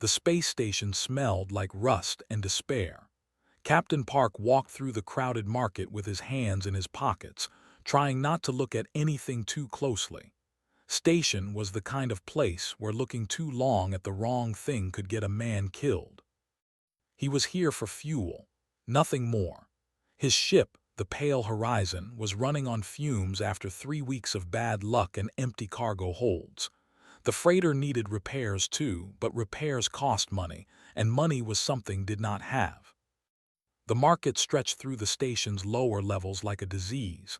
The space station smelled like rust and despair. Captain Park walked through the crowded market with his hands in his pockets, trying not to look at anything too closely. Station was the kind of place where looking too long at the wrong thing could get a man killed. He was here for fuel, nothing more. His ship, the Pale Horizon, was running on fumes after 3 weeks of bad luck and empty cargo holds. The freighter needed repairs too, but repairs cost money, and money was something did not have. The market stretched through the station's lower levels like a disease.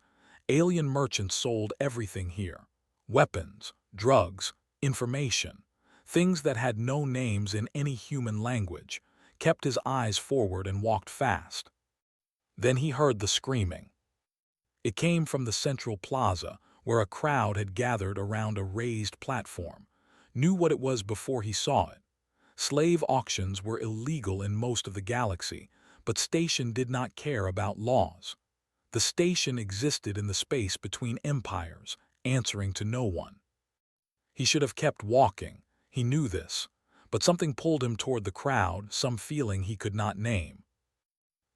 Alien merchants sold everything here: weapons, drugs, information, things that had no names in any human language. Kept his eyes forward and walked fast. Then he heard the screaming. It came from the central plaza, where a crowd had gathered around a raised platform. Knew what it was before he saw it. Slave auctions were illegal in most of the galaxy, but Station did not care about laws. The station existed in the space between empires, answering to no one. He should have kept walking, he knew this, but something pulled him toward the crowd, some feeling he could not name.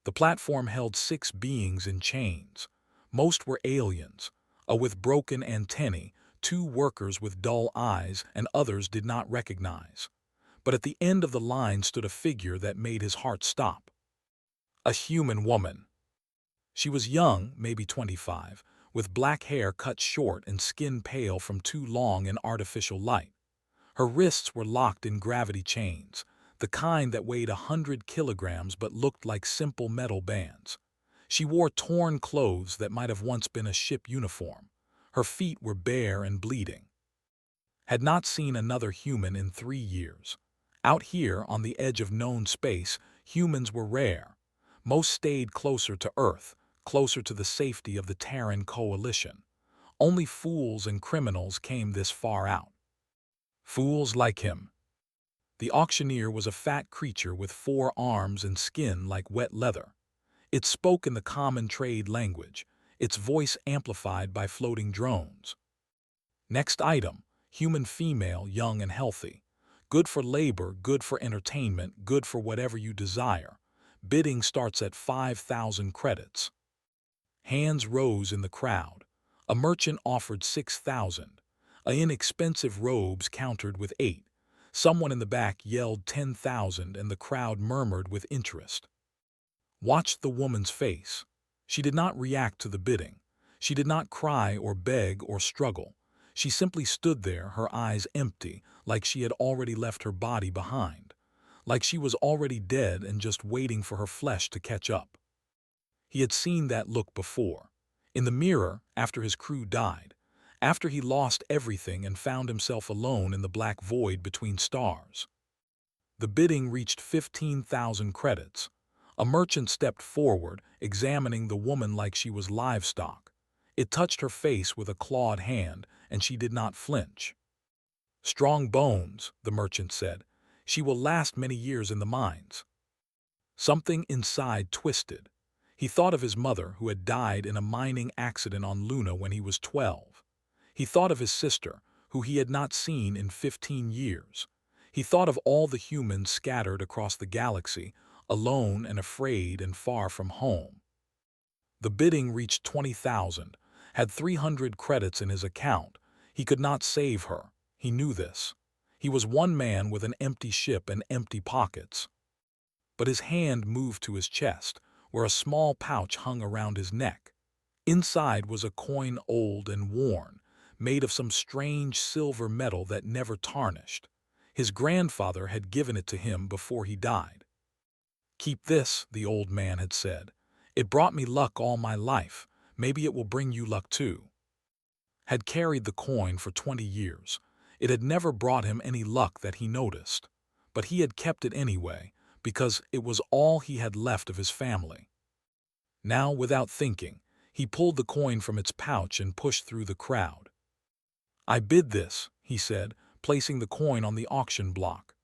The platform held 6 beings in chains. Most were aliens, a with broken antennae, 2 workers with dull eyes, and others did not recognize. But at the end of the line stood a figure that made his heart stop. A human woman. She was young, maybe 25, with black hair cut short and skin pale from too long in artificial light. Her wrists were locked in gravity chains, the kind that weighed 100 kilograms but looked like simple metal bands. She wore torn clothes that might have once been a ship uniform. Her feet were bare and bleeding. Had not seen another human in 3 years. Out here, on the edge of known space, humans were rare. Most stayed closer to Earth, closer to the safety of the Terran coalition. Only fools and criminals came this far out. Fools like him. The auctioneer was a fat creature with 4 arms and skin like wet leather. It spoke in the common trade language, its voice amplified by floating drones. Next item, human female, young and healthy. Good for labor, good for entertainment, good for whatever you desire. Bidding starts at 5,000 credits. Hands rose in the crowd. A merchant offered 6,000. Inexpensive robes countered with 8. Someone in the back yelled 10,000 and the crowd murmured with interest. Watched the woman's face. She did not react to the bidding. She did not cry or beg or struggle. She simply stood there, her eyes empty, like she had already left her body behind. Like she was already dead and just waiting for her flesh to catch up. He had seen that look before. In the mirror, after his crew died. After he lost everything and found himself alone in the black void between stars. The bidding reached 15,000 credits. A merchant stepped forward, examining the woman like she was livestock. It touched her face with a clawed hand, and she did not flinch. Strong bones, the merchant said. She will last many years in the mines. Something inside twisted. He thought of his mother, who had died in a mining accident on Luna when he was 12. He thought of his sister, who he had not seen in 15 years. He thought of all the humans scattered across the galaxy, alone and afraid and far from home. The bidding reached 20,000, had 300 credits in his account. He could not save her. He knew this. He was one man with an empty ship and empty pockets. But his hand moved to his chest, where a small pouch hung around his neck. Inside was a coin, old and worn, made of some strange silver metal that never tarnished. His grandfather had given it to him before he died. "Keep this," the old man had said. "It brought me luck all my life. Maybe it will bring you luck too." Had carried the coin for 20 years. It had never brought him any luck that he noticed. But he had kept it anyway, because it was all he had left of his family. Now, without thinking, he pulled the coin from its pouch and pushed through the crowd. "I bid this," he said, placing the coin on the auction block.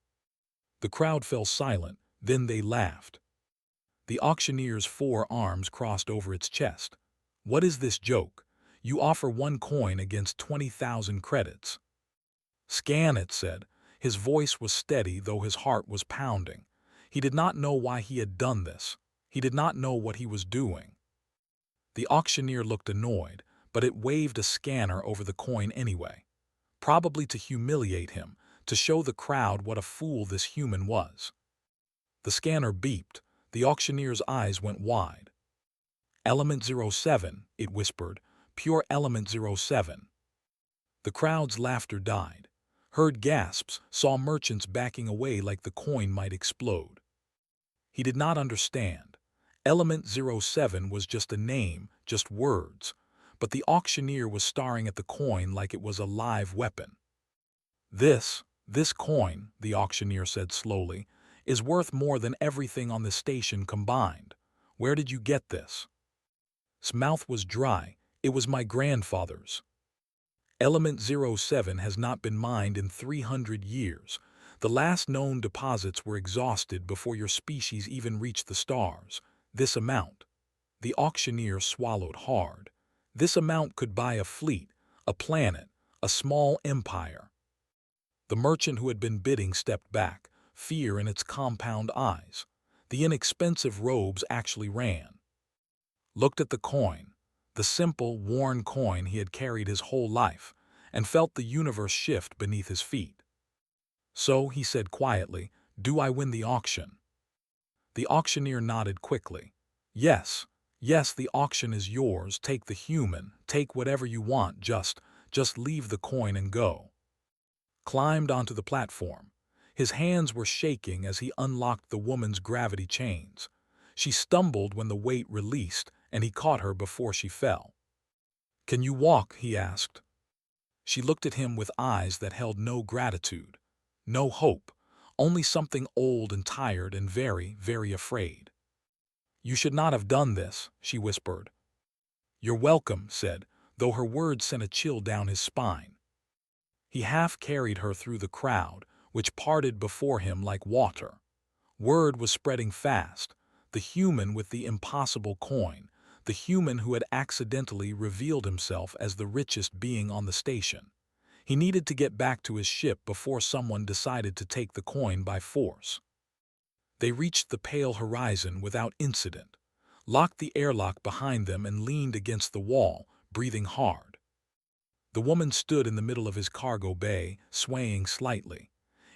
The crowd fell silent, then they laughed. The auctioneer's 4 arms crossed over its chest. "What is this joke? You offer 1 coin against 20,000 credits." "Scan it," said. His voice was steady, though his heart was pounding. He did not know why he had done this. He did not know what he was doing. The auctioneer looked annoyed, but it waved a scanner over the coin anyway. Probably to humiliate him, to show the crowd what a fool this human was. The scanner beeped. The auctioneer's eyes went wide. "Element 07, it whispered. "Pure element 07. The crowd's laughter died. Heard gasps, saw merchants backing away like the coin might explode. He did not understand. Element 07 was just a name, just words. But the auctioneer was staring at the coin like it was a live weapon. This coin," the auctioneer said slowly, "is worth more than everything on the station combined. Where did you get this?" His mouth was dry. "It was my grandfather's. Element 07 has not been mined in 300 years. The last known deposits were exhausted before your species even reached the stars. This amount." The auctioneer swallowed hard. This amount could buy a fleet, a planet, a small empire. The merchant who had been bidding stepped back, fear in its compound eyes. The inexpensive robes actually ran. Looked at the coin, the simple, worn coin he had carried his whole life, and felt the universe shift beneath his feet. "So," he said quietly, "do I win the auction?" The auctioneer nodded quickly. "Yes, yes, the auction is yours. Take the human, take whatever you want, just leave the coin and go." Climbed onto the platform. His hands were shaking as he unlocked the woman's gravity chains. She stumbled when the weight released, and he caught her before she fell. "Can you walk?" he asked. She looked at him with eyes that held no gratitude, no hope, only something old and tired and very, very afraid. "You should not have done this," she whispered. "You're welcome," said, though her words sent a chill down his spine. He half carried her through the crowd, which parted before him like water. Word was spreading fast. The human with the impossible coin, the human who had accidentally revealed himself as the richest being on the station. He needed to get back to his ship before someone decided to take the coin by force. They reached the pale horizon without incident, locked the airlock behind them and leaned against the wall, breathing hard. The woman stood in the middle of his cargo bay, swaying slightly.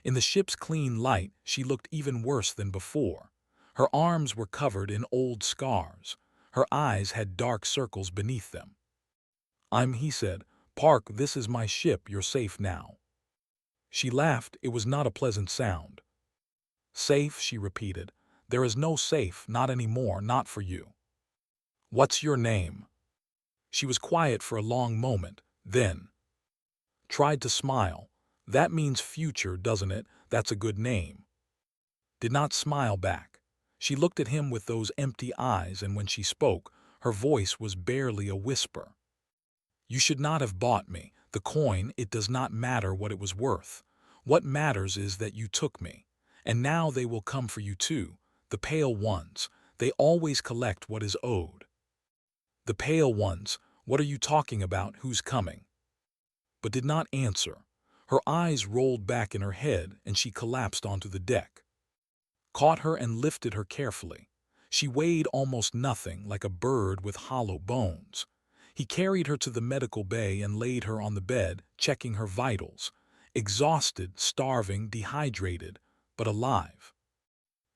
In the ship's clean light, she looked even worse than before. Her arms were covered in old scars. Her eyes had dark circles beneath them. He said, "Park, this is my ship, you're safe now." She laughed. It was not a pleasant sound. "Safe," she repeated. "There is no safe, not anymore, not for you." "What's your name?" She was quiet for a long moment, then tried to smile. "That means future, doesn't it? That's a good name." Did not smile back. She looked at him with those empty eyes, and when she spoke, her voice was barely a whisper. "You should not have bought me. The coin, it does not matter what it was worth. What matters is that you took me. And now they will come for you too. The pale ones. They always collect what is owed." "The pale ones? What are you talking about? Who's coming?" But did not answer. Her eyes rolled back in her head, and she collapsed onto the deck. Caught her and lifted her carefully. She weighed almost nothing, like a bird with hollow bones. He carried her to the medical bay and laid her on the bed, checking her vitals. Exhausted, starving, dehydrated, but alive.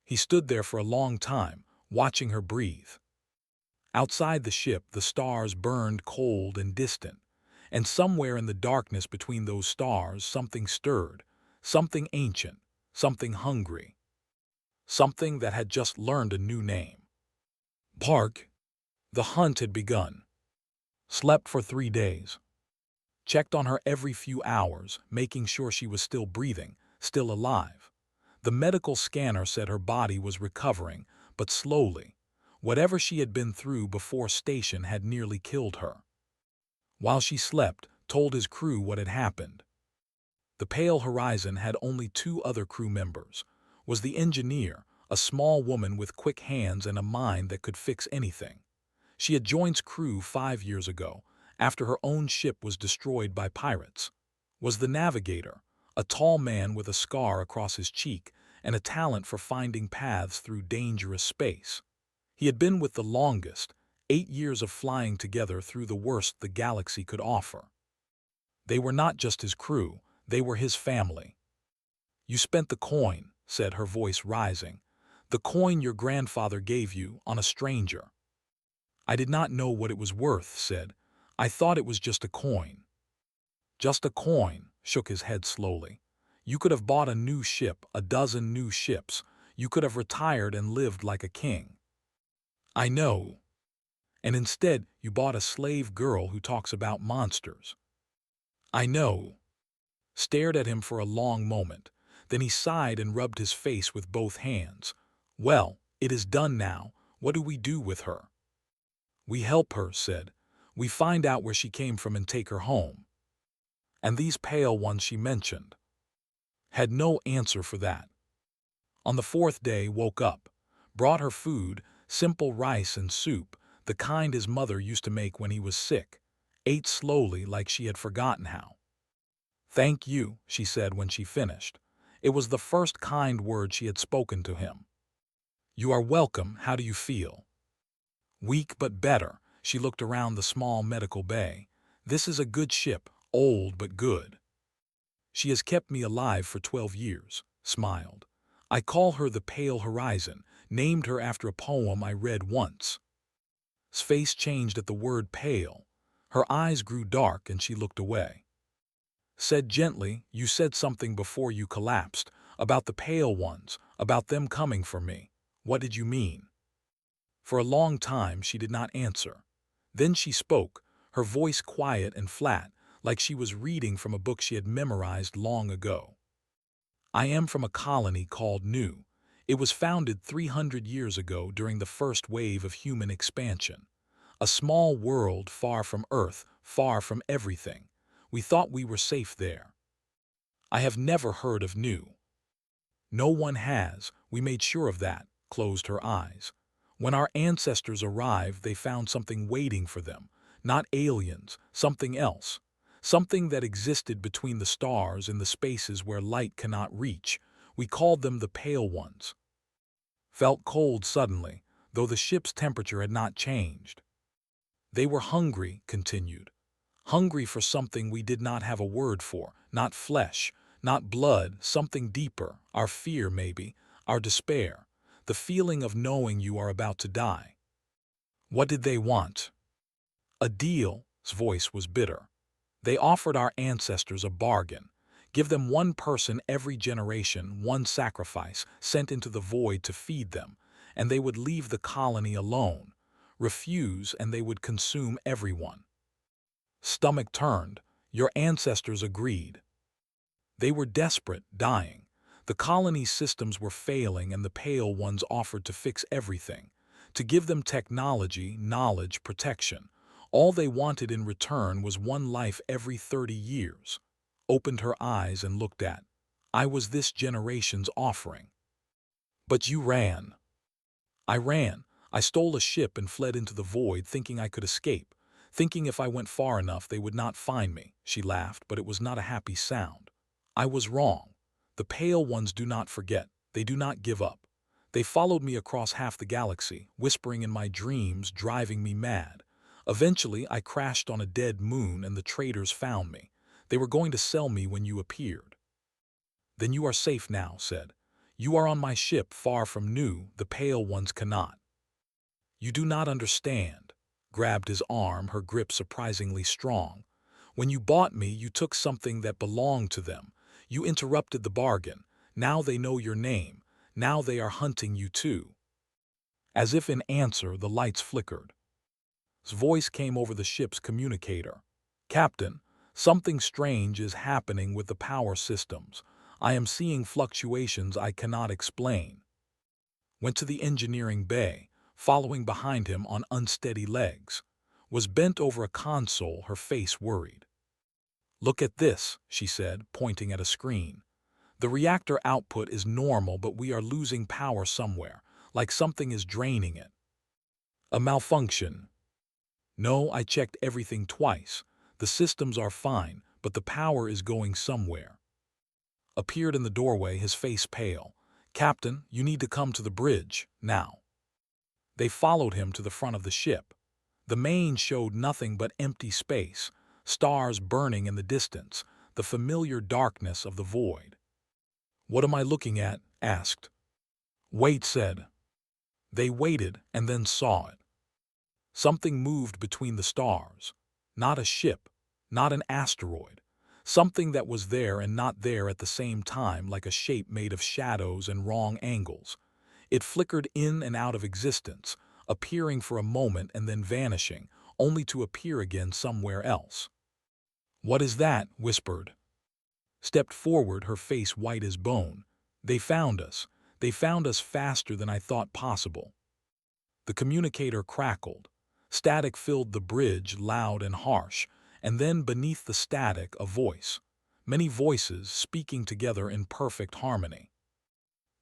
He stood there for a long time, watching her breathe. Outside the ship, the stars burned cold and distant. And somewhere in the darkness between those stars, something stirred. Something ancient, something hungry. Something that had just learned a new name. Park. The hunt had begun. Slept for 3 days. Checked on her every few hours, making sure she was still breathing, still alive. The medical scanner said her body was recovering, but slowly. Whatever she had been through before station had nearly killed her. While she slept, told his crew what had happened. The pale horizon had only 2 other crew members. Was the engineer, a small woman with quick hands and a mind that could fix anything. She had joined crew 5 years ago, after her own ship was destroyed by pirates. Was the navigator, a tall man with a scar across his cheek and a talent for finding paths through dangerous space. He had been with the longest, 8 years of flying together through the worst the galaxy could offer. They were not just his crew, they were his family. "You spent the coin," said her voice rising. "The coin your grandfather gave you on a stranger." "I did not know what it was worth," said. "I thought it was just a coin." "Just a coin," shook his head slowly. "You could have bought a new ship, a dozen new ships. You could have retired and lived like a king." "I know. And instead, you bought a slave girl who talks about monsters." "I know." Stared at him for a long moment. Then he sighed and rubbed his face with both hands. "Well, it is done now. What do we do with her?" "We help her," said. "We find out where she came from and take her home." "And these pale ones she mentioned?" Had no answer for that. On the fourth day woke up. Brought her food, simple rice and soup, the kind his mother used to make when he was sick. Ate slowly like she had forgotten how. "Thank you," she said when she finished. It was the first kind word she had spoken to him. "You are welcome. How do you feel?" "Weak but better." She looked around the small medical bay. "This is a good ship, old but good. She has kept me alive for 12 years, smiled. "I call her the Pale Horizon, named her after a poem I read once." His face changed at the word pale. Her eyes grew dark and she looked away. Said gently, "You said something before you collapsed, about the pale ones, about them coming for me. What did you mean?" For a long time she did not answer. Then she spoke, her voice quiet and flat, like she was reading from a book she had memorized long ago. "I am from a colony called New. It was founded 300 years ago during the first wave of human expansion. A small world far from Earth, far from everything. We thought we were safe there. I have never heard of New." "No one has. We made sure of that," closed her eyes. "When our ancestors arrived, they found something waiting for them. Not aliens, something else. Something that existed between the stars in the spaces where light cannot reach. We called them the Pale Ones." Felt cold suddenly, though the ship's temperature had not changed. "They were hungry," continued. "Hungry for something we did not have a word for, not flesh, not blood, something deeper, our fear maybe, our despair, the feeling of knowing you are about to die." "What did they want?" "A deal." His voice was bitter. "They offered our ancestors a bargain. Give them one person every generation, one sacrifice, sent into the void to feed them, and they would leave the colony alone. Refuse, and they would consume everyone." Stomach turned. "Your ancestors agreed." "They were desperate, dying. The colony's systems were failing and the Pale Ones offered to fix everything, to give them technology, knowledge, protection. All they wanted in return was one life every 30 years. Opened her eyes and looked at. "I was this generation's offering." "But you ran." "I ran. I stole a ship and fled into the void thinking I could escape, thinking if I went far enough they would not find me." She laughed, but it was not a happy sound. "I was wrong. The Pale Ones do not forget. They do not give up. They followed me across half the galaxy, whispering in my dreams, driving me mad. Eventually, I crashed on a dead moon and the traders found me. They were going to sell me when you appeared." "Then you are safe now," said. "You are on my ship, far from New. The Pale Ones cannot." "You do not understand." Grabbed his arm, her grip surprisingly strong. "When you bought me, you took something that belonged to them. You interrupted the bargain. Now they know your name. Now they are hunting you too." As if in answer, the lights flickered. His voice came over the ship's communicator. "Captain, something strange is happening with the power systems. I am seeing fluctuations I cannot explain." Went to the engineering bay, following behind him on unsteady legs. Was bent over a console, her face worried. "Look at this," she said, pointing at a screen. "The reactor output is normal, but we are losing power somewhere, like something is draining it." "A malfunction." "No, I checked everything twice. The systems are fine, but the power is going somewhere." appeared in the doorway, his face pale. "Captain, you need to come to the bridge, now." They followed him to the front of the ship. The main showed nothing but empty space, stars burning in the distance, the familiar darkness of the void. "What am I looking at?" asked. "Wait," said. They waited and then saw it. Something moved between the stars. Not a ship, not an asteroid. Something that was there and not there at the same time, like a shape made of shadows and wrong angles. It flickered in and out of existence, appearing for a moment and then vanishing, only to appear again somewhere else. "What is that?" whispered. Stepped forward, her face white as bone. "They found us. They found us faster than I thought possible." The communicator crackled. Static filled the bridge, loud and harsh, and then beneath the static a voice. Many voices speaking together in perfect harmony.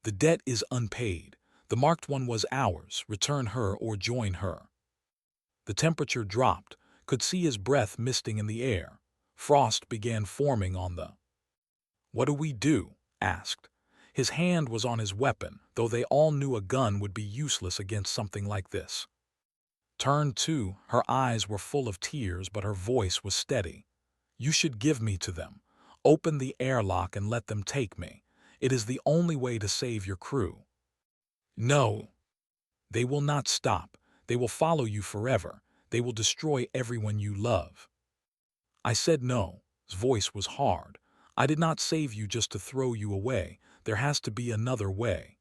"The debt is unpaid. The marked one was ours. Return her or join her." The temperature dropped, could see his breath misting in the air. Frost began forming on the... "What do we do?" asked. His hand was on his weapon, though they all knew a gun would be useless against something like this. Turn to, her eyes were full of tears, but her voice was steady. "You should give me to them. Open the airlock and let them take me. It is the only way to save your crew." "No. They will not stop. They will follow you forever. They will destroy everyone you love." I said no. His voice was hard. "I did not save you just to throw you away. There has to be another way."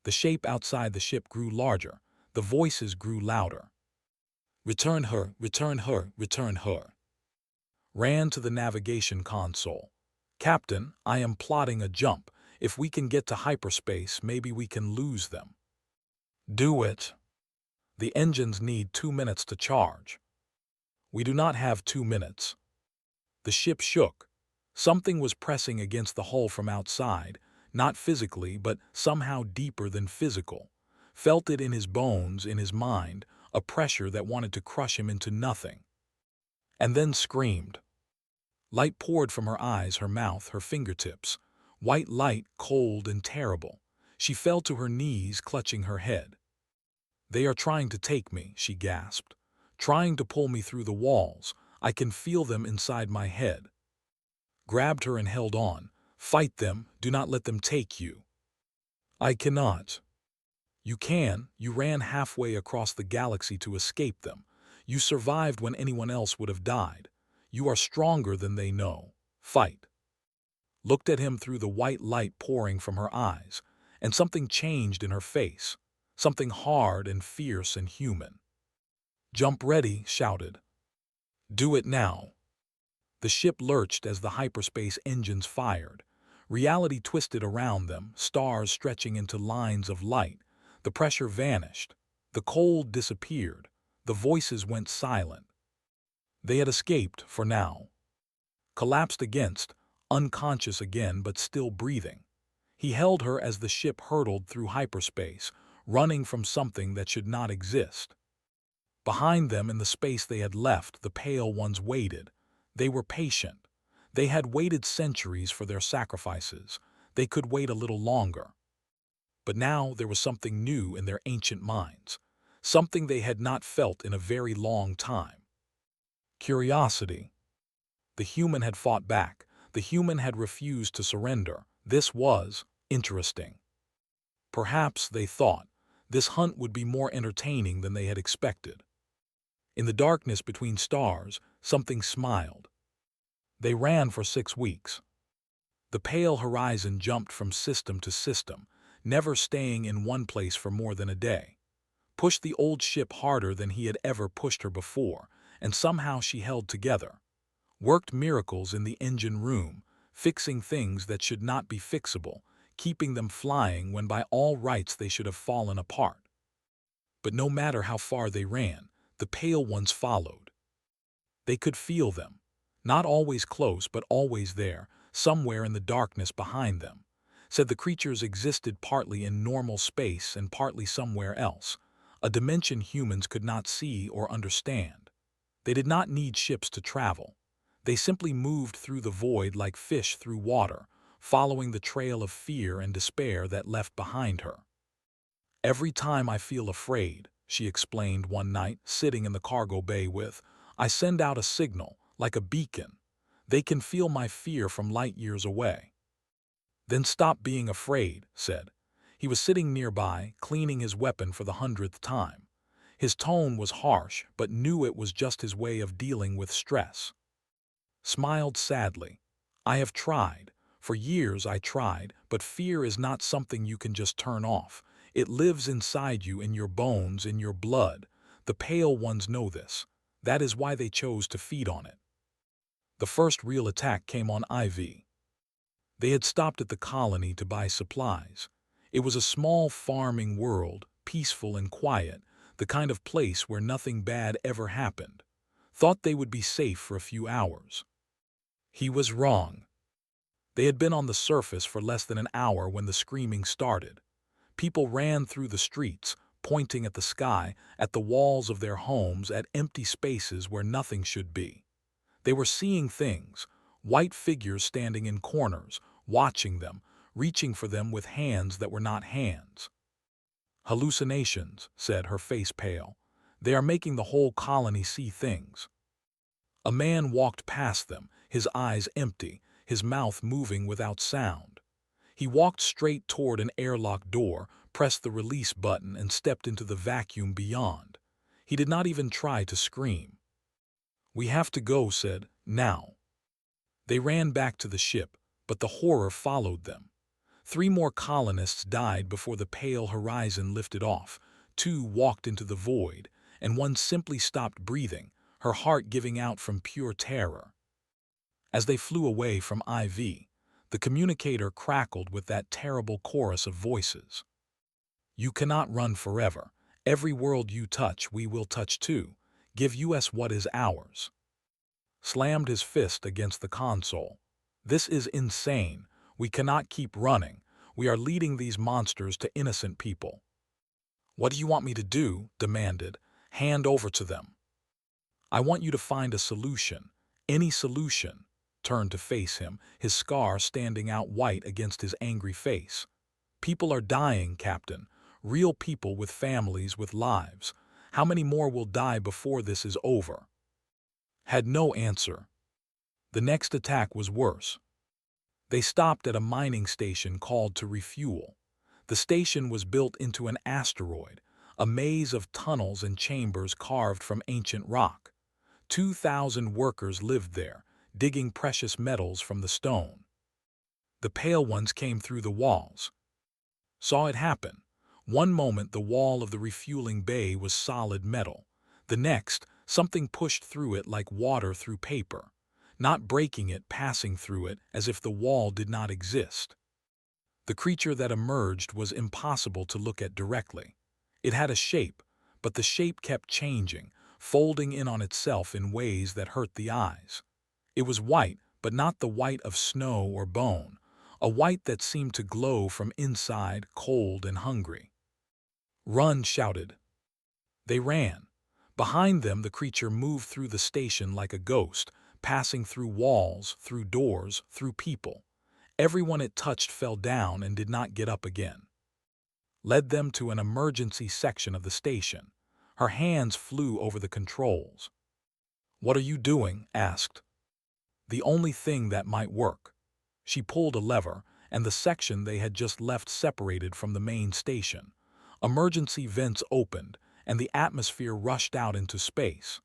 The shape outside the ship grew larger. The voices grew louder. "Return her, return her, return her." Ran to the navigation console. "Captain, I am plotting a jump. If we can get to hyperspace, maybe we can lose them." "Do it." "The engines need 2 minutes to charge." "We do not have 2 minutes." The ship shook. Something was pressing against the hull from outside, not physically, but somehow deeper than physical. Felt it in his bones, in his mind, a pressure that wanted to crush him into nothing. And then screamed. Light poured from her eyes, her mouth, her fingertips. White light, cold and terrible. She fell to her knees, clutching her head. "They are trying to take me," she gasped. "Trying to pull me through the walls. I can feel them inside my head." Grabbed her and held on. "Fight them. Do not let them take you." "I cannot." "You can. You ran halfway across the galaxy to escape them. You survived when anyone else would have died. You are stronger than they know. Fight." Looked at him through the white light pouring from her eyes, and something changed in her face. Something hard and fierce and human. "Jump ready," shouted. "Do it now." The ship lurched as the hyperspace engines fired. Reality twisted around them, stars stretching into lines of light. The pressure vanished. The cold disappeared. The voices went silent. They had escaped for now. Collapsed against, unconscious again but still breathing. He held her as the ship hurtled through hyperspace, running from something that should not exist. Behind them, in the space they had left, the pale ones waited. They were patient. They had waited centuries for their sacrifices. They could wait a little longer. But now there was something new in their ancient minds, something they had not felt in a very long time. Curiosity. The human had fought back. The human had refused to surrender. This was interesting. Perhaps, they thought, this hunt would be more entertaining than they had expected. In the darkness between stars, something smiled. They ran for 6 weeks. The pale horizon jumped from system to system, never staying in one place for more than a day. Pushed the old ship harder than he had ever pushed her before, and somehow she held together. Worked miracles in the engine room, fixing things that should not be fixable, keeping them flying when by all rights they should have fallen apart. But no matter how far they ran, the pale ones followed. They could feel them, not always close but always there, somewhere in the darkness behind them. Said the creatures existed partly in normal space and partly somewhere else, a dimension humans could not see or understand. They did not need ships to travel. They simply moved through the void like fish through water, following the trail of fear and despair that left behind her. "Every time I feel afraid," she explained one night, sitting in the cargo bay I send out a signal, like a beacon. They can feel my fear from light years away." "Then stop being afraid," said. He was sitting nearby, cleaning his weapon for the 100th time. His tone was harsh, but knew it was just his way of dealing with stress. Smiled sadly. "I have tried. For years I tried, but fear is not something you can just turn off. It lives inside you, in your bones, in your blood. The Pale Ones know this. That is why they chose to feed on it." The first real attack came on IV. They had stopped at the colony to buy supplies. It was a small farming world, peaceful and quiet, the kind of place where nothing bad ever happened. Thought they would be safe for a few hours. He was wrong. They had been on the surface for less than an hour when the screaming started. People ran through the streets, pointing at the sky, at the walls of their homes, at empty spaces where nothing should be. They were seeing things, white figures standing in corners, watching them, reaching for them with hands that were not hands. "Hallucinations," said, her face pale. "They are making the whole colony see things." A man walked past them, his eyes empty, his mouth moving without sound. He walked straight toward an airlock door, pressed the release button, and stepped into the vacuum beyond. He did not even try to scream. "We have to go," said, "now." They ran back to the ship, but the horror followed them. 3 more colonists died before the pale horizon lifted off, 2 walked into the void, and 1 simply stopped breathing, her heart giving out from pure terror. As they flew away from IV, the communicator crackled with that terrible chorus of voices. "You cannot run forever. Every world you touch, we will touch too. Give us what is ours." Slammed his fist against the console. "This is insane. We cannot keep running. We are leading these monsters to innocent people." "What do you want me to do?" demanded. "Hand over to them." "I want you to find a solution. Any solution." Turned to face him, his scar standing out white against his angry face. "People are dying, Captain. Real people with families, with lives. How many more will die before this is over?" Had no answer. The next attack was worse. They stopped at a mining station called to refuel. The station was built into an asteroid, a maze of tunnels and chambers carved from ancient rock. 2,000 workers lived there, digging precious metals from the stone. The Pale Ones came through the walls. Saw it happen. One moment the wall of the refueling bay was solid metal. The next, something pushed through it like water through paper. Not breaking it, passing through it as if the wall did not exist. The creature that emerged was impossible to look at directly. It had a shape, but the shape kept changing, folding in on itself in ways that hurt the eyes. It was white, but not the white of snow or bone, a white that seemed to glow from inside, cold and hungry. "Run!" shouted. They ran. Behind them the creature moved through the station like a ghost, passing through walls, through doors, through people. Everyone it touched fell down and did not get up again. Led them to an emergency section of the station. Her hands flew over the controls. "What are you doing?" asked. "The only thing that might work." She pulled a lever, and the section they had just left separated from the main station. Emergency vents opened, and the atmosphere rushed out into space.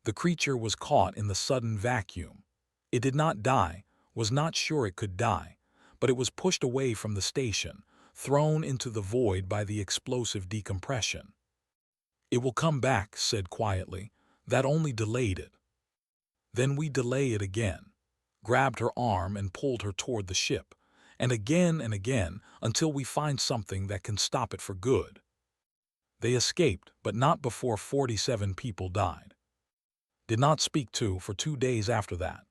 The creature was caught in the sudden vacuum. It did not die, was not sure it could die, but it was pushed away from the station, thrown into the void by the explosive decompression. "It will come back," said quietly. "That only delayed it." "Then we delay it again." Grabbed her arm and pulled her toward the ship, and again until we find something that can stop it for good. They escaped, but not before 47 people died. Did not speak to for 2 days after that.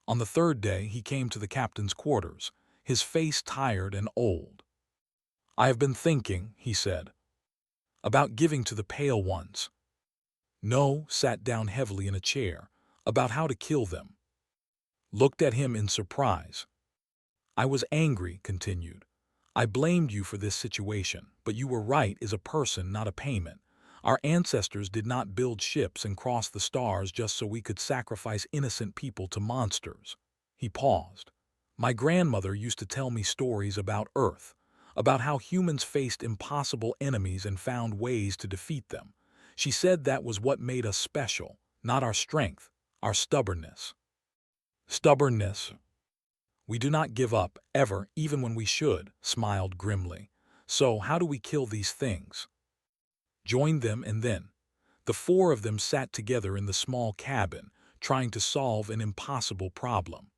On the 3rd day he came to the captain's quarters, his face tired and old. "I have been thinking," he said, "about giving to the Pale Ones." "No," sat down heavily in a chair, "about how to kill them." Looked at him in surprise. I was angry, continued. I blamed you for this situation, but you were right as a person, not a payment. Our ancestors did not build ships and cross the stars just so we could sacrifice innocent people to monsters. He paused. My grandmother used to tell me stories about Earth, about how humans faced impossible enemies and found ways to defeat them. She said that was what made us special, not our strength, our stubbornness. Stubbornness. We do not give up, ever, even when we should, smiled grimly. So, how do we kill these things? Join them and then. The four of them sat together in the small cabin, trying to solve an impossible problem.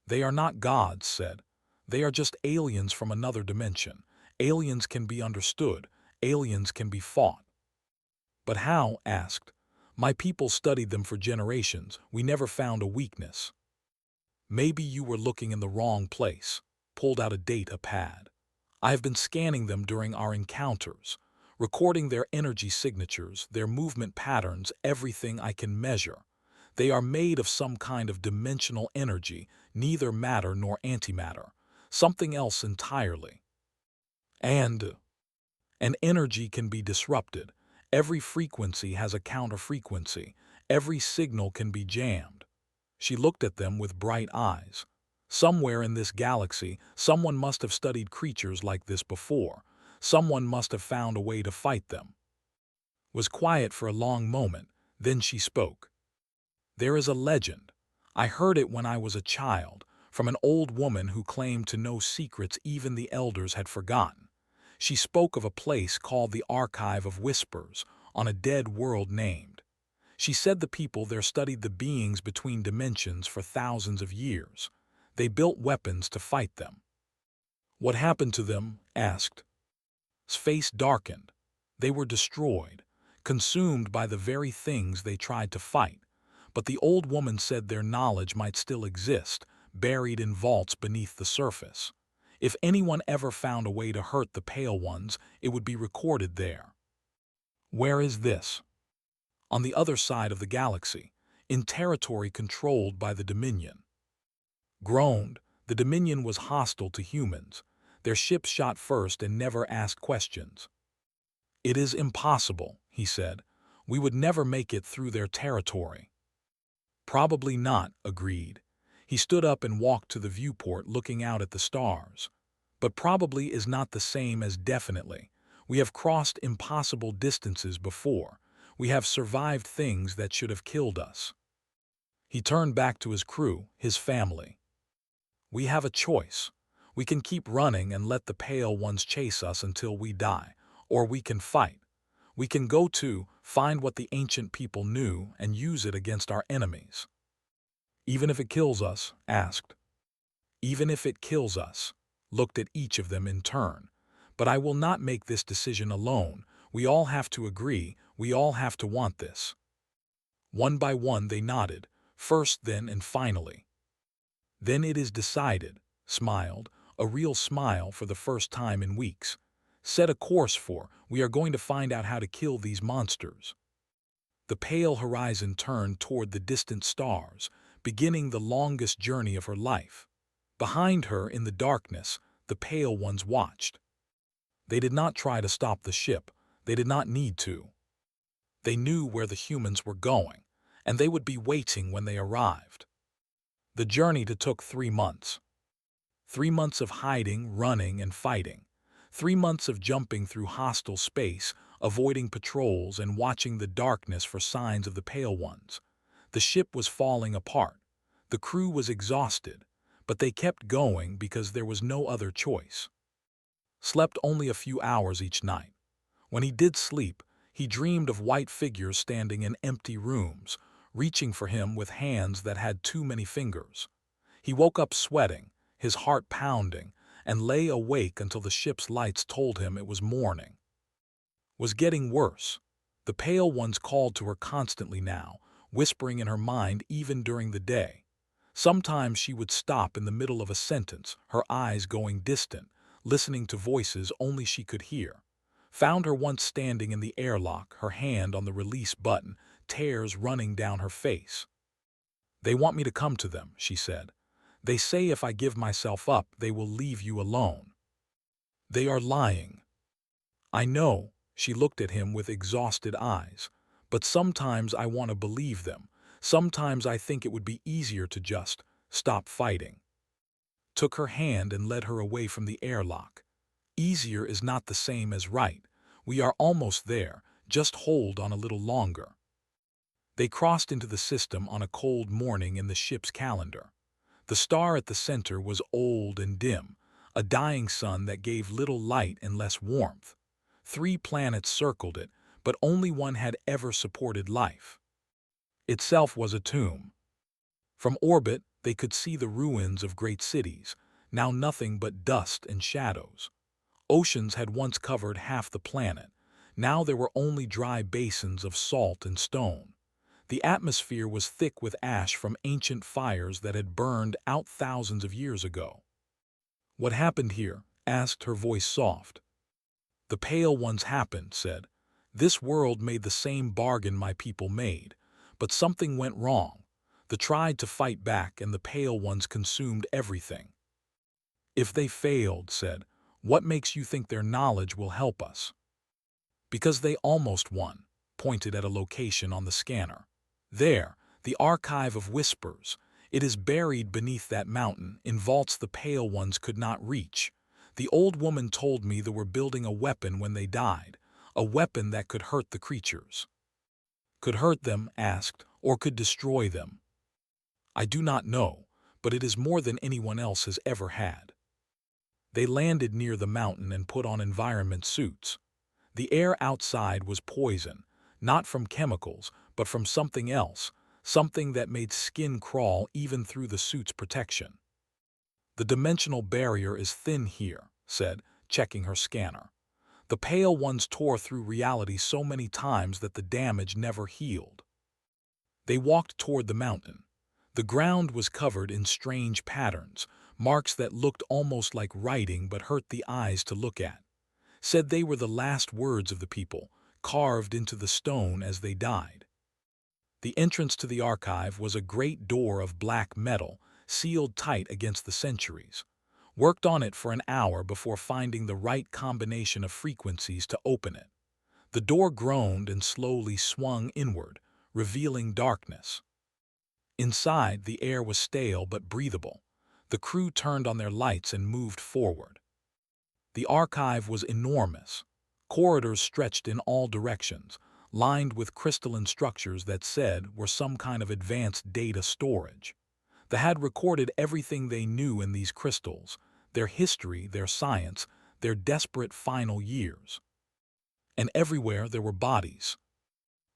They are not gods, said. They are just aliens from another dimension. Aliens can be understood. Aliens can be fought. But how? Asked. My people studied them for generations. We never found a weakness. Maybe you were looking in the wrong place. Pulled out a data pad. I have been scanning them during our encounters, recording their energy signatures, their movement patterns, everything I can measure. They are made of some kind of dimensional energy, neither matter nor antimatter, something else entirely. And an energy can be disrupted. Every frequency has a counter-frequency. Every signal can be jammed. She looked at them with bright eyes. Somewhere in this galaxy, someone must have studied creatures like this before. Someone must have found a way to fight them. Was quiet for a long moment, then she spoke. There is a legend. I heard it when I was a child, from an old woman who claimed to know secrets even the elders had forgotten. She spoke of a place called the Archive of Whispers, on a dead world named. She said the people there studied the beings between dimensions for thousands of years. They built weapons to fight them. What happened to them? Asked. His face darkened. They were destroyed, consumed by the very things they tried to fight. But the old woman said their knowledge might still exist, buried in vaults beneath the surface. If anyone ever found a way to hurt the Pale Ones, it would be recorded there. Where is this? On the other side of the galaxy, in territory controlled by the Dominion. Groaned, the Dominion was hostile to humans. Their ships shot first and never asked questions. It is impossible, he said. We would never make it through their territory. Probably not, agreed. He stood up and walked to the viewport looking out at the stars. But probably is not the same as definitely. We have crossed impossible distances before. We have survived things that should have killed us. He turned back to his crew, his family. We have a choice. We can keep running and let the Pale Ones chase us until we die, or we can fight. We can go to, find what the ancient people knew and use it against our enemies. Even if it kills us, asked. Even if it kills us, looked at each of them in turn. But I will not make this decision alone. We all have to agree, we all have to want this. One by one they nodded, first, then, and finally. Then it is decided, smiled, a real smile for the first time in weeks. Set a course for, we are going to find out how to kill these monsters. The pale horizon turned toward the distant stars, beginning the longest journey of her life. Behind her, in the darkness, the Pale Ones watched. They did not try to stop the ship. They did not need to. They knew where the humans were going, and they would be waiting when they arrived. The journey took 3 months. 3 months of hiding, running, and fighting. 3 months of jumping through hostile space, avoiding patrols, and watching the darkness for signs of the Pale Ones. The ship was falling apart. The crew was exhausted, but they kept going because there was no other choice. Slept only a few hours each night. When he did sleep, he dreamed of white figures standing in empty rooms, reaching for him with hands that had too many fingers. He woke up sweating, his heart pounding, and lay awake until the ship's lights told him it was morning. Was getting worse. The Pale Ones called to her constantly now, whispering in her mind even during the day. Sometimes she would stop in the middle of a sentence, her eyes going distant, listening to voices only she could hear. Found her once standing in the airlock, her hand on the release button, tears running down her face. They want me to come to them, she said. They say if I give myself up, they will leave you alone. They are lying. I know, she looked at him with exhausted eyes. But sometimes I want to believe them. Sometimes I think it would be easier to just stop fighting. Took her hand and led her away from the airlock. Easier is not the same as right. We are almost there. Just hold on a little longer. They crossed into the system on a cold morning in the ship's calendar. The star at the center was old and dim, a dying sun that gave little light and less warmth. 3 planets circled it, but only one had ever supported life. Itself was a tomb. From orbit, they could see the ruins of great cities, now nothing but dust and shadows. Oceans had once covered half the planet. Now there were only dry basins of salt and stone. The atmosphere was thick with ash from ancient fires that had burned out thousands of years ago. "What happened here?" asked her voice soft. "The Pale Ones happened," said. "This world made the same bargain my people made, but something went wrong. They tried to fight back and the Pale Ones consumed everything." "If they failed," said, "what makes you think their knowledge will help us?" "Because they almost won," pointed at a location on the scanner. "There, the Archive of Whispers. It is buried beneath that mountain, in vaults the Pale Ones could not reach. The old woman told me they were building a weapon when they died, a weapon that could hurt the creatures." "Could hurt them," asked, "or could destroy them?" "I do not know, but it is more than anyone else has ever had." They landed near the mountain and put on environment suits. The air outside was poison, not from chemicals, but from something else, something that made skin crawl even through the suit's protection. "The dimensional barrier is thin here," said, checking her scanner. "The Pale Ones tore through reality so many times that the damage never healed." They walked toward the mountain. The ground was covered in strange patterns, marks that looked almost like writing but hurt the eyes to look at. Said they were the last words of the people, carved into the stone as they died. The entrance to the archive was a great door of black metal, sealed tight against the centuries. Worked on it for an hour before finding the right combination of frequencies to open it. The door groaned and slowly swung inward, revealing darkness. Inside, the air was stale but breathable. The crew turned on their lights and moved forward. The archive was enormous. Corridors stretched in all directions, lined with crystalline structures that said were some kind of advanced data storage. They had recorded everything they knew in these crystals, their history, their science, their desperate final years. And everywhere there were bodies.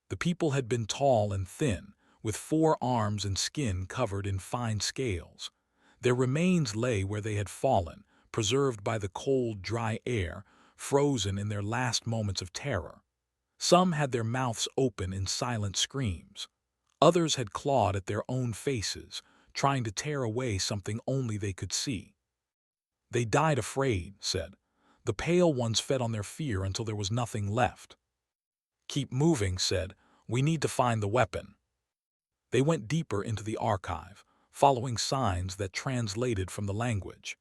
The people had been tall and thin, with 4 arms and skin covered in fine scales. Their remains lay where they had fallen, preserved by the cold, dry air, frozen in their last moments of terror. Some had their mouths open in silent screams. Others had clawed at their own faces, trying to tear away something only they could see. "They died afraid," said. "The Pale Ones fed on their fear until there was nothing left." "Keep moving," said. "We need to find the weapon." They went deeper into the archive, following signs that translated from the language.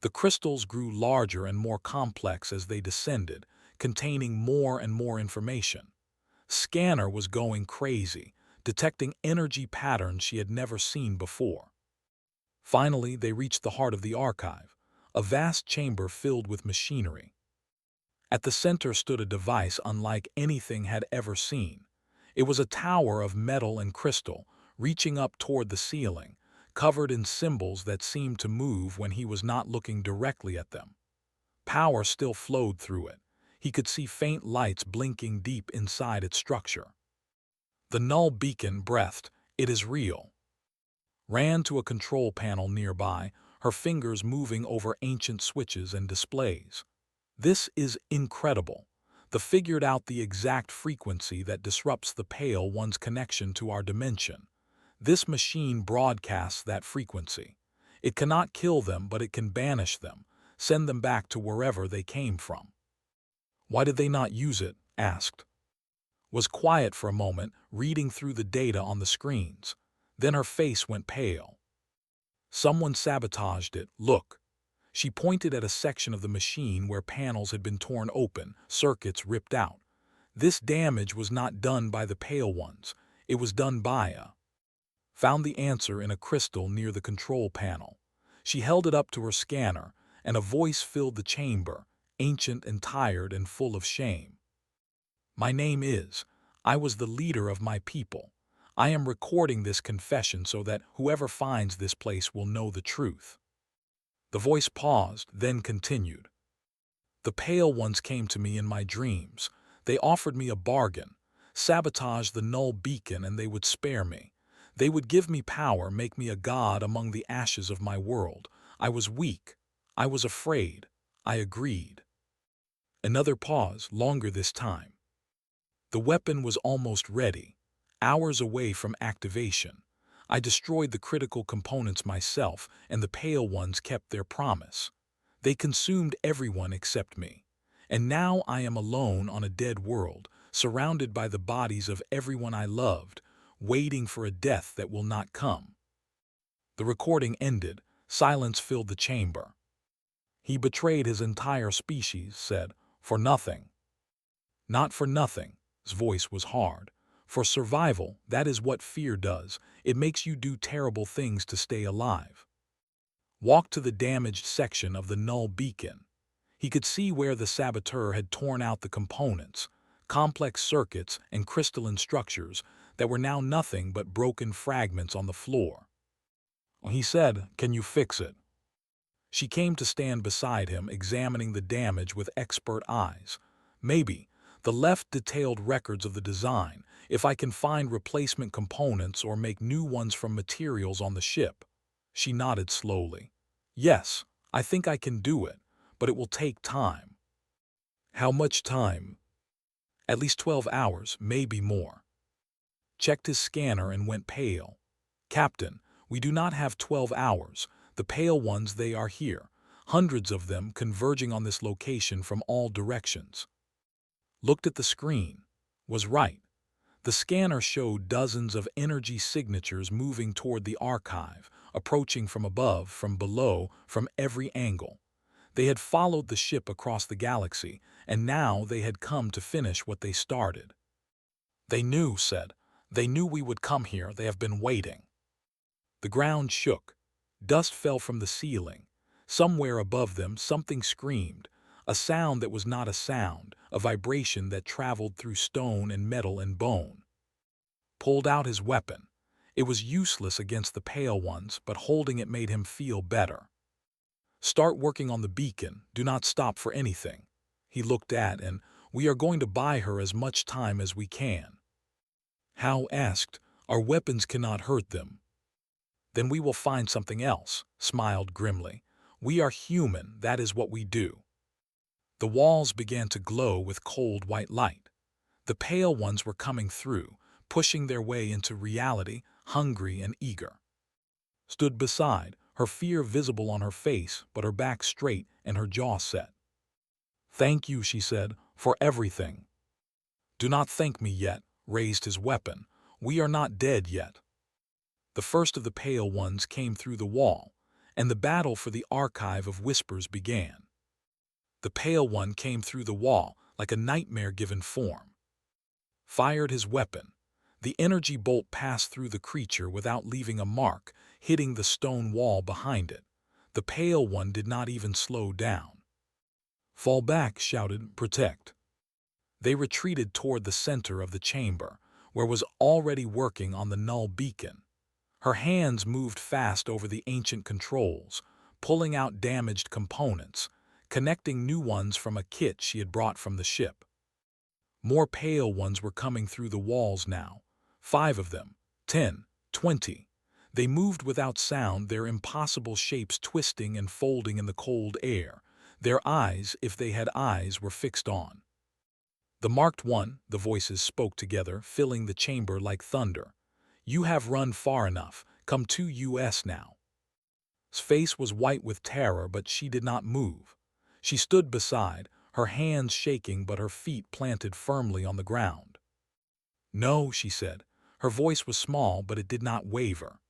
The crystals grew larger and more complex as they descended, containing more and more information. Scanner was going crazy, detecting energy patterns she had never seen before. Finally, they reached the heart of the archive, a vast chamber filled with machinery. At the center stood a device unlike anything had ever seen. It was a tower of metal and crystal, reaching up toward the ceiling, covered in symbols that seemed to move when he was not looking directly at them. Power still flowed through it. He could see faint lights blinking deep inside its structure. The null beacon breathed, "It is real." Ran to a control panel nearby, her fingers moving over ancient switches and displays. "This is incredible. They figured out the exact frequency that disrupts the Pale One's connection to our dimension. This machine broadcasts that frequency. It cannot kill them, but it can banish them, send them back to wherever they came from." "Why did they not use it?" asked. Was quiet for a moment, reading through the data on the screens. Then her face went pale. Someone sabotaged it. Look. She pointed at a section of the machine where panels had been torn open, circuits ripped out. This damage was not done by the Pale Ones. It was done by a... Found the answer in a crystal near the control panel. She held it up to her scanner, and a voice filled the chamber, ancient and tired and full of shame. My name is... I was the leader of my people. I am recording this confession so that whoever finds this place will know the truth. The voice paused, then continued. The Pale Ones came to me in my dreams. They offered me a bargain. Sabotage the null beacon and they would spare me. They would give me power, make me a god among the ashes of my world. I was weak. I was afraid. I agreed. Another pause, longer this time. The weapon was almost ready, hours away from activation. I destroyed the critical components myself, and the Pale Ones kept their promise. They consumed everyone except me. And now I am alone on a dead world, surrounded by the bodies of everyone I loved, waiting for a death that will not come. The recording ended. Silence filled the chamber. He betrayed his entire species, said, for nothing. Not for nothing. His voice was hard. For survival, that is what fear does. It makes you do terrible things to stay alive. Walk to the damaged section of the null beacon. He could see where the saboteur had torn out the components, complex circuits and crystalline structures that were now nothing but broken fragments on the floor. He said, "Can you fix it?" She came to stand beside him, examining the damage with expert eyes. Maybe. The left detailed records of the design, if I can find replacement components or make new ones from materials on the ship. She nodded slowly. Yes, I think I can do it, but it will take time. How much time? At least 12 hours, maybe more. Checked his scanner and went pale. Captain, we do not have 12 hours. The Pale Ones, they are here. Hundreds of them converging on this location from all directions. Looked at the screen. Was right. The scanner showed dozens of energy signatures moving toward the archive, approaching from above, from below, from every angle. They had followed the ship across the galaxy, and now they had come to finish what they started. They knew, said. They knew we would come here. They have been waiting. The ground shook. Dust fell from the ceiling. Somewhere above them, something screamed. A sound that was not a sound, a vibration that traveled through stone and metal and bone. Pulled out his weapon. It was useless against the Pale Ones, but holding it made him feel better. Start working on the beacon. Do not stop for anything. He looked at, and we are going to buy her as much time as we can. Hal asked, our weapons cannot hurt them. Then we will find something else, smiled grimly. We are human, that is what we do. The walls began to glow with cold white light. The Pale Ones were coming through, pushing their way into reality, hungry and eager. Stood beside, her fear visible on her face, but her back straight and her jaw set. Thank you, she said, for everything. Do not thank me yet, raised his weapon. We are not dead yet. The first of the Pale Ones came through the wall, and the battle for the archive of whispers began. The Pale One came through the wall like a nightmare given form. Fired his weapon. The energy bolt passed through the creature without leaving a mark, hitting the stone wall behind it. The Pale One did not even slow down. Fall back, shouted, protect. They retreated toward the center of the chamber, where was already working on the null beacon. Her hands moved fast over the ancient controls, pulling out damaged components, connecting new ones from a kit she had brought from the ship. More Pale Ones were coming through the walls now. 5 of them, 10, 20. They moved without sound, their impossible shapes twisting and folding in the cold air. Their eyes, if they had eyes, were fixed on. The marked one, the voices spoke together, filling the chamber like thunder. You have run far enough. Come to us now. His face was white with terror, but she did not move. She stood beside, her hands shaking but her feet planted firmly on the ground. No, she said. Her voice was small, but it did not waver.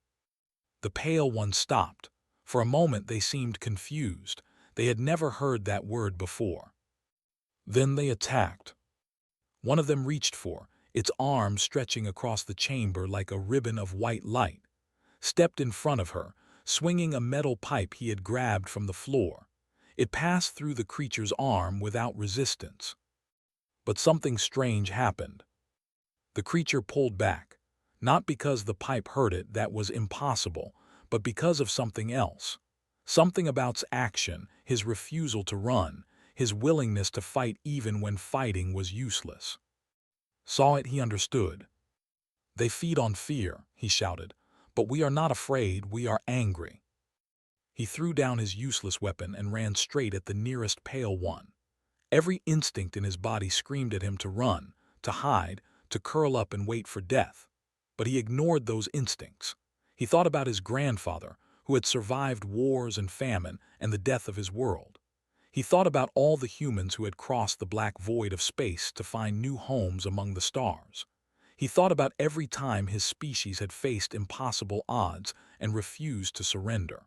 The Pale One stopped. For a moment they seemed confused. They had never heard that word before. Then they attacked. One of them reached for, its arm stretching across the chamber like a ribbon of white light, stepped in front of her, swinging a metal pipe he had grabbed from the floor. It passed through the creature's arm without resistance. But something strange happened. The creature pulled back, not because the pipe hurt it, that was impossible, but because of something else. Something about its action, his refusal to run, his willingness to fight even when fighting was useless. Saw it, he understood. They feed on fear, he shouted, but we are not afraid, we are angry. He threw down his useless weapon and ran straight at the nearest pale one. Every instinct in his body screamed at him to run, to hide, to curl up and wait for death. But he ignored those instincts. He thought about his grandfather, who had survived wars and famine and the death of his world. He thought about all the humans who had crossed the black void of space to find new homes among the stars. He thought about every time his species had faced impossible odds and refused to surrender.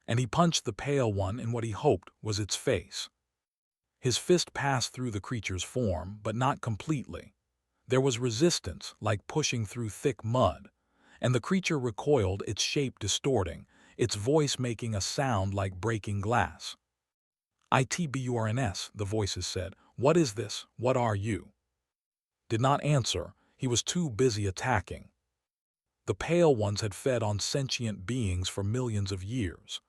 And he punched the pale one in what he hoped was its face. His fist passed through the creature's form, but not completely. There was resistance, like pushing through thick mud, and the creature recoiled, its shape distorting, its voice making a sound like breaking glass. "ITBURNS," the voices said. "What is this? What are you?" Did not answer. He was too busy attacking. The pale ones had fed on sentient beings for millions of years.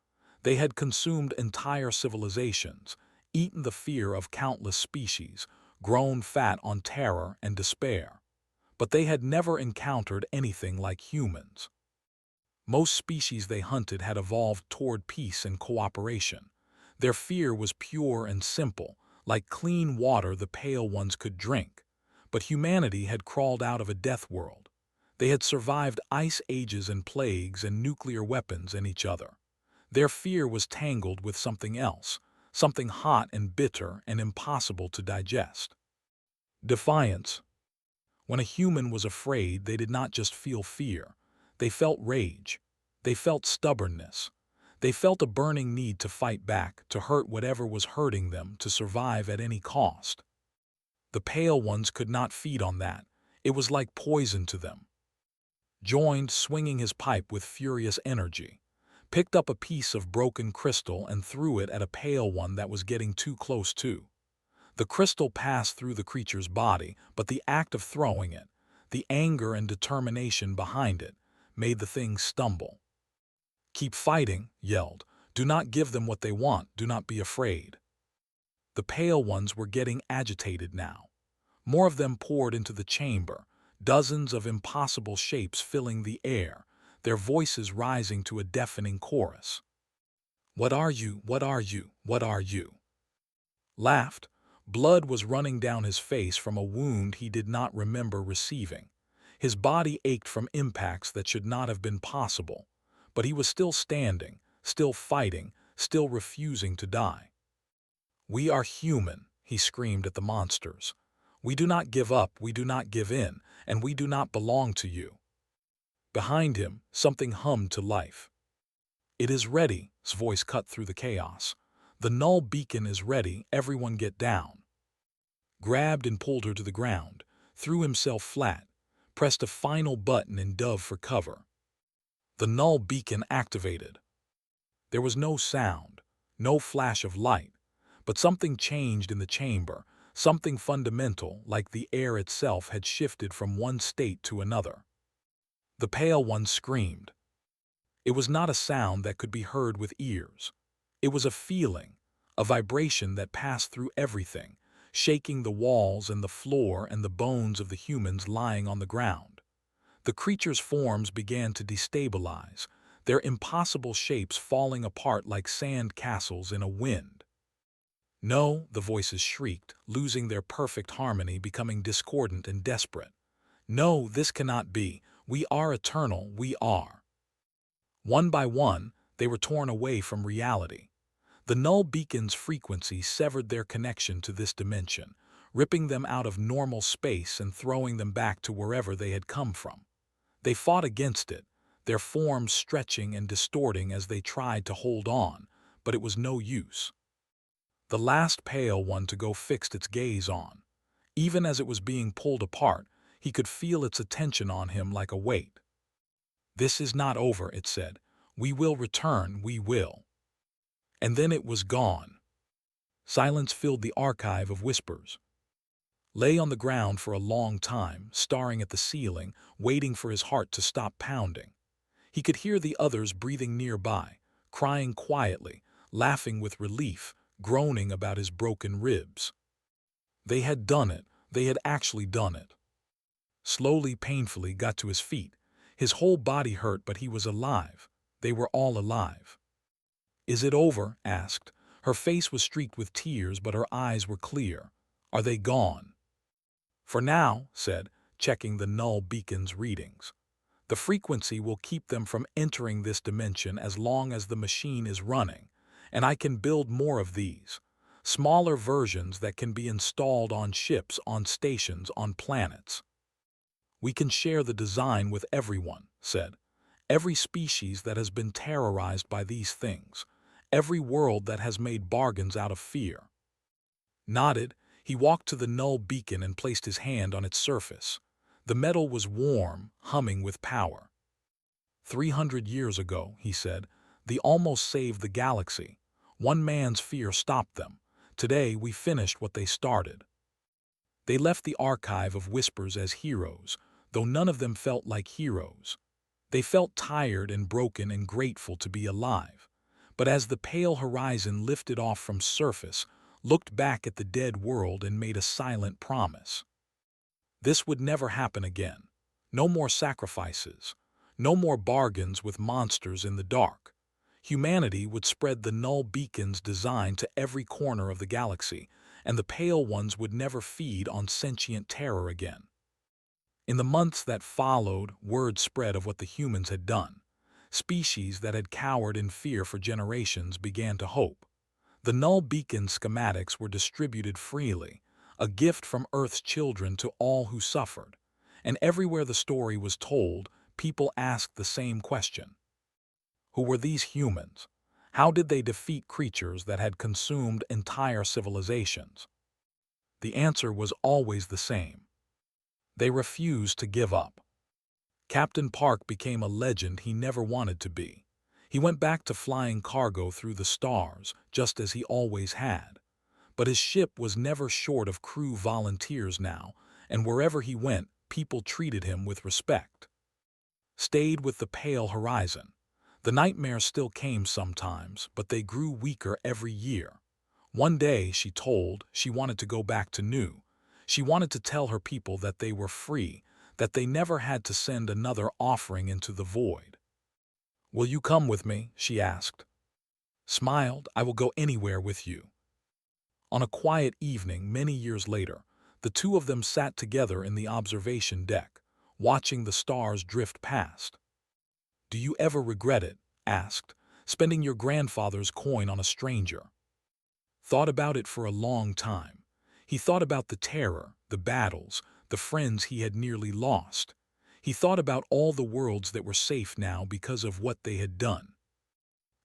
They had consumed entire civilizations, eaten the fear of countless species, grown fat on terror and despair. But they had never encountered anything like humans. Most species they hunted had evolved toward peace and cooperation. Their fear was pure and simple, like clean water the pale ones could drink. But humanity had crawled out of a death world. They had survived ice ages and plagues and nuclear weapons and each other. Their fear was tangled with something else, something hot and bitter and impossible to digest. Defiance. When a human was afraid, they did not just feel fear. They felt rage. They felt stubbornness. They felt a burning need to fight back, to hurt whatever was hurting them, to survive at any cost. The pale ones could not feed on that. It was like poison to them. Joined, swinging his pipe with furious energy, picked up a piece of broken crystal and threw it at a pale one that was getting too close to. The crystal passed through the creature's body, but the act of throwing it, the anger and determination behind it, made the thing stumble. "Keep fighting," yelled. "Do not give them what they want. Do not be afraid." The pale ones were getting agitated now. More of them poured into the chamber, dozens of impossible shapes filling the air, their voices rising to a deafening chorus. "What are you? What are you? What are you?" Laughed. Blood was running down his face from a wound he did not remember receiving. His body ached from impacts that should not have been possible. But he was still standing, still fighting, still refusing to die. "We are human," he screamed at the monsters. "We do not give up, we do not give in, and we do not belong to you." Behind him, something hummed to life. "It is ready," his voice cut through the chaos. "The null beacon is ready, everyone get down." Grabbed and pulled her to the ground, threw himself flat, pressed a final button and dove for cover. The null beacon activated. There was no sound, no flash of light, but something changed in the chamber, something fundamental, like the air itself had shifted from one state to another. The pale one screamed. It was not a sound that could be heard with ears. It was a feeling, a vibration that passed through everything, shaking the walls and the floor and the bones of the humans lying on the ground. The creatures' forms began to destabilize, their impossible shapes falling apart like sand castles in a wind. "No," the voices shrieked, losing their perfect harmony, becoming discordant and desperate. "No, this cannot be. We are eternal, we are." One by one, they were torn away from reality. The null beacon's frequency severed their connection to this dimension, ripping them out of normal space and throwing them back to wherever they had come from. They fought against it. their forms stretching and distorting as they tried to hold on, but it was no use. The last pale one to go fixed its gaze on. Even as it was being pulled apart, he could feel its attention on him like a weight. "This is not over," it said. "We will return, we will." And then it was gone. Silence filled the archive of whispers. Lay on the ground for a long time, staring at the ceiling, waiting for his heart to stop pounding. He could hear the others breathing nearby, crying quietly, laughing with relief, groaning about his broken ribs. They had done it. They had actually done it. Slowly, painfully, got to his feet. His whole body hurt, but he was alive. They were all alive. "Is it over?" asked. Her face was streaked with tears, but her eyes were clear. "Are they gone?" "For now," said, checking the null beacon's readings. "The frequency will keep them from entering this dimension as long as the machine is running, and I can build more of these. Smaller versions that can be installed on ships, on stations, on planets. We can share the design with everyone," said. "Every species that has been terrorized by these things. Every world that has made bargains out of fear." Nodded, he walked to the null beacon and placed his hand on its surface. The metal was warm, humming with power. "300 years ago," he said, "they almost saved the galaxy. One man's fear stopped them. Today we finished what they started." They left the archive of whispers as heroes, though none of them felt like heroes. They felt tired and broken and grateful to be alive. But as the pale horizon lifted off from surface, looked back at the dead world and made a silent promise. This would never happen again. No more sacrifices. No more bargains with monsters in the dark. Humanity would spread the null beacon's design to every corner of the galaxy, and the pale ones would never feed on sentient terror again. In the months that followed, word spread of what the humans had done. Species that had cowered in fear for generations began to hope. The null beacon schematics were distributed freely, a gift from Earth's children to all who suffered. And everywhere the story was told, people asked the same question. Who were these humans? How did they defeat creatures that had consumed entire civilizations? The answer was always the same. They refused to give up. Captain Park became a legend he never wanted to be. He went back to flying cargo through the stars, just as he always had. But his ship was never short of crew volunteers now, and wherever he went, people treated him with respect. Stayed with the pale horizon. The nightmares still came sometimes, but they grew weaker every year. One day, she told, she wanted to go back to New. She wanted to tell her people that they were free, that they never had to send another offering into the void. "Will you come with me?" she asked. Smiled, "I will go anywhere with you." On a quiet evening many years later, the two of them sat together in the observation deck, watching the stars drift past. "Do you ever regret it?" asked, "spending your grandfather's coin on a stranger?" Thought about it for a long time. He thought about the terror, the battles, the friends he had nearly lost. He thought about all the worlds that were safe now because of what they had done.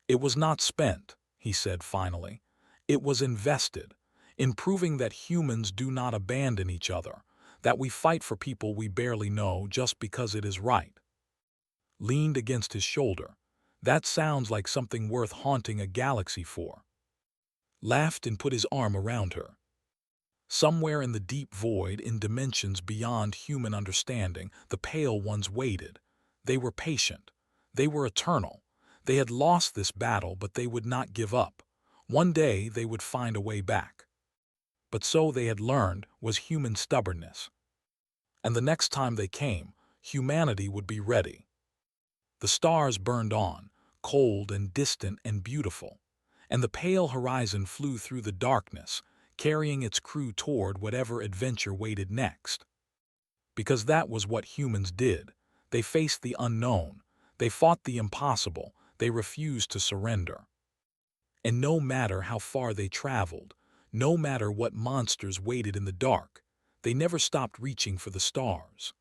"It was not spent," he said finally. "It was invested in proving that humans do not abandon each other, that we fight for people we barely know just because it is right." Leaned against his shoulder. "That sounds like something worth haunting a galaxy for." Laughed and put his arm around her. Somewhere in the deep void, in dimensions beyond human understanding, the pale ones waited. They were patient. They were eternal. They had lost this battle, but they would not give up. One day they would find a way back. But so they had learned was human stubbornness. And the next time they came, humanity would be ready. The stars burned on, cold and distant and beautiful, and the pale horizon flew through the darkness, carrying its crew toward whatever adventure waited next. Because that was what humans did. They faced the unknown. They fought the impossible. They refused to surrender. And no matter how far they traveled, no matter what monsters waited in the dark, they never stopped reaching for the stars.